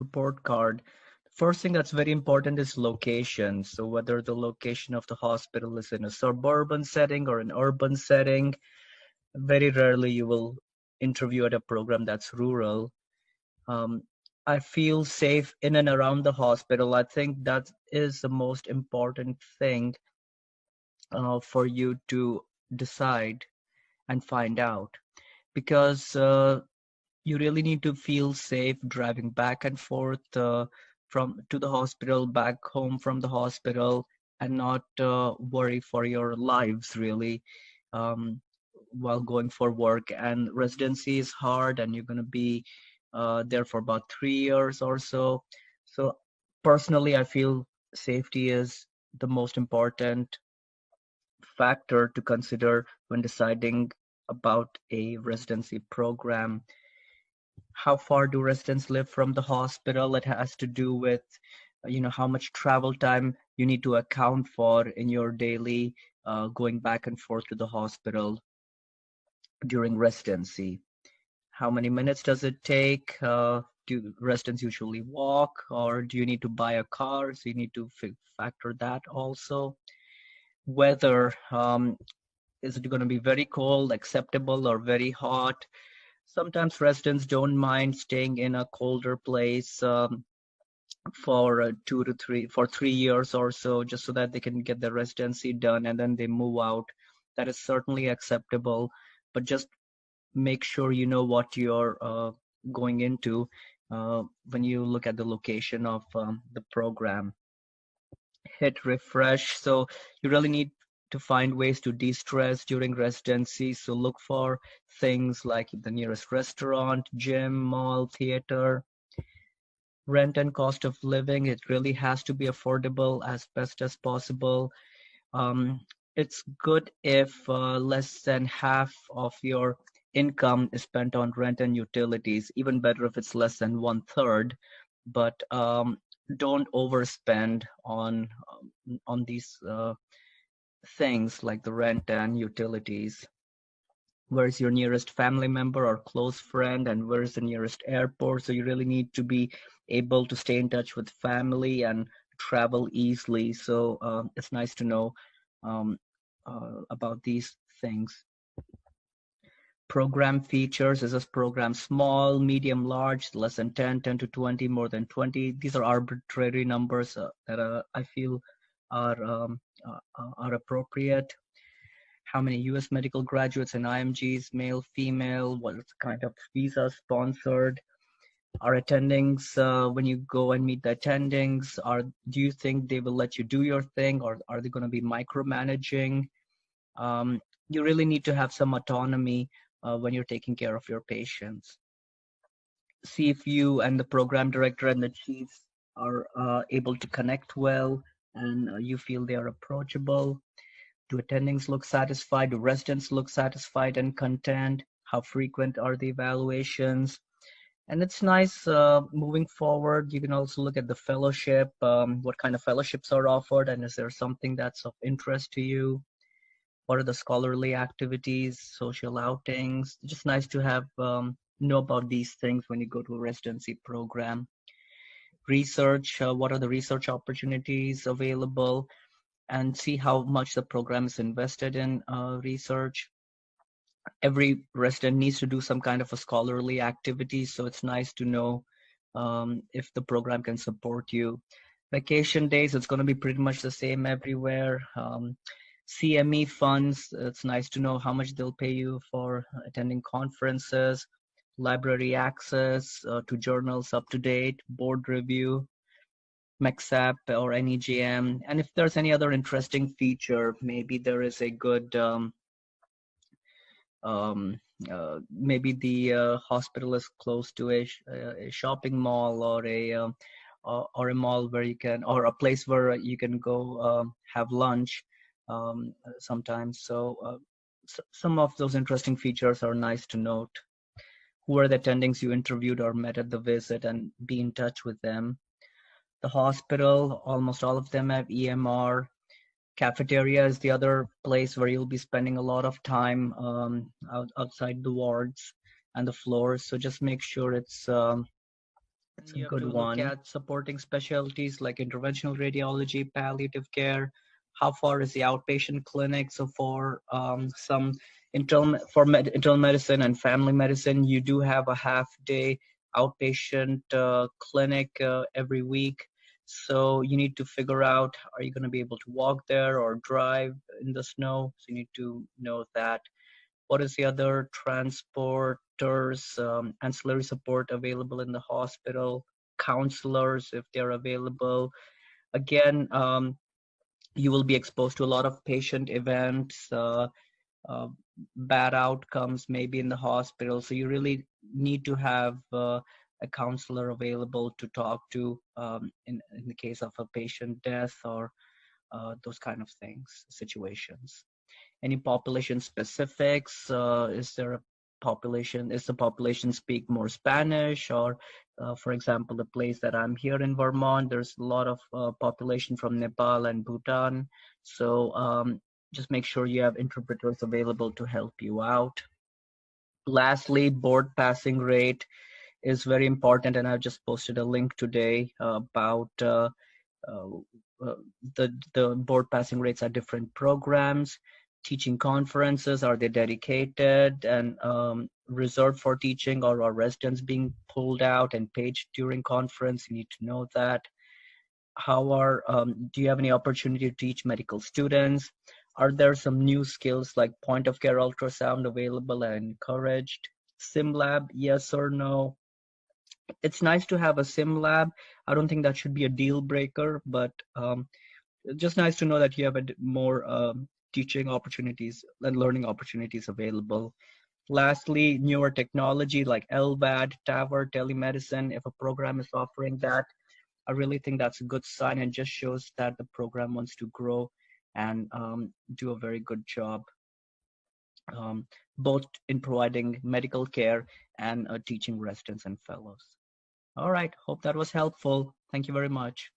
report card, first thing that's very important is location. So whether the location of the hospital is in a suburban setting or an urban setting, very rarely you will interview at a program that's rural. Um, I feel safe in and around the hospital. I think that is the most important thing for you to decide and find out, because you really need to feel safe driving back and forth from to the hospital, back home from the hospital, and not worry for your lives really um, while going for work. And residency is hard, and you're going to be there for about 3 years or so. So personally, I feel safety is the most important factor to consider when deciding about a residency program. How far do residents live from the hospital? It has to do with, how much travel time you need to account for in your daily going back and forth to the hospital during residency. How many minutes does it take? Do residents usually walk, or do you need to buy a car? So you need to factor that also. Weather, is it going to be very cold, acceptable, or very hot? Sometimes residents don't mind staying in a colder place for 3 years or so, just so that they can get their residency done and then they move out. That is certainly acceptable, but just make sure you know what you're going into when you look at the location of the program. Hit refresh. So you really need to find ways to de-stress during residency. So look for things like the nearest restaurant, gym, mall, theater. Rent and cost of living, it really has to be affordable as best as possible. Um, it's good if less than half of your income is spent on rent and utilities. Even better if it's less than 1/3. But don't overspend on these things like the rent and utilities. Where's your nearest family member or close friend, and where's the nearest airport? So you really need to be able to stay in touch with family and travel easily. So it's nice to know um, about these things. Program features: is this program small, medium, large, less than 10, 10 to 20, more than 20? These are arbitrary numbers that I feel are appropriate. How many US medical graduates and IMGs, male, female, what kind of visa sponsored? Are attendings, when you go and meet the attendings, do you think they will let you do your thing, or are they going to be micromanaging? You really need to have some autonomy when you're taking care of your patients. See if you and the program director and the chiefs are able to connect well, and you feel they are approachable. Do attendings look satisfied? Do residents look satisfied and content? How frequent are the evaluations? And it's nice moving forward. You can also look at the fellowship, what kind of fellowships are offered, and is there something that's of interest to you? What are the scholarly activities, social outings? Just nice to have know about these things when you go to a residency program. Research, what are the research opportunities available, and see how much the program is invested in research. Every resident needs to do some kind of a scholarly activity, so it's nice to know if the program can support you. Vacation days, it's going to be pretty much the same everywhere. CME funds, it's nice to know how much they'll pay you for attending conferences. Library access to journals up to date, board review, MEXAP or NEJM. And if there's any other interesting feature, maybe there is a good maybe the hospital is close to a shopping mall, or a mall where you can, or a place where you can go have lunch sometimes. So some of those interesting features are nice to note. Who are the attendings you interviewed or met at the visit, and be in touch with them. The hospital, almost all of them have EMR. Cafeteria is the other place where you'll be spending a lot of time outside the wards and the floors. So just make sure it's It's a You have good to look one. at supporting specialties like interventional radiology, palliative care. How far is the outpatient clinic? So for some internal medicine and family medicine, you do have a half day outpatient clinic every week. So you need to figure out, are you going to be able to walk there or drive in the snow? So you need to know that. What is the other transporters, ancillary support available in the hospital, counselors if they're available? Again, you will be exposed to a lot of patient events, uh, bad outcomes maybe in the hospital. So you really need to have a counselor available to talk to in the case of a patient death or those kind of things, situations. Any population specifics? Is there a population? Is the population speak more Spanish? Or, for example, the place that I'm here in Vermont, there's a lot of population from Nepal and Bhutan. So just make sure you have interpreters available to help you out. Lastly, board passing rate is very important, and I've just posted a link today about uh, uh, the board passing rates at different programs. Teaching conferences, are they dedicated and reserved for teaching, or are residents being pulled out and paid during conference? You need to know that. Do you have any opportunity to teach medical students? Are there some new skills like point of care ultrasound available and encouraged? Sim lab, yes or no? It's nice to have a sim lab. I don't think that should be a deal breaker, but just nice to know that you have more teaching opportunities and learning opportunities available. Lastly, newer technology like LVAD, TAVR, telemedicine. If a program is offering that, I really think that's a good sign and just shows that the program wants to grow and do a very good job, um, both in providing medical care and teaching residents and fellows. All right, hope that was helpful. Thank you very much.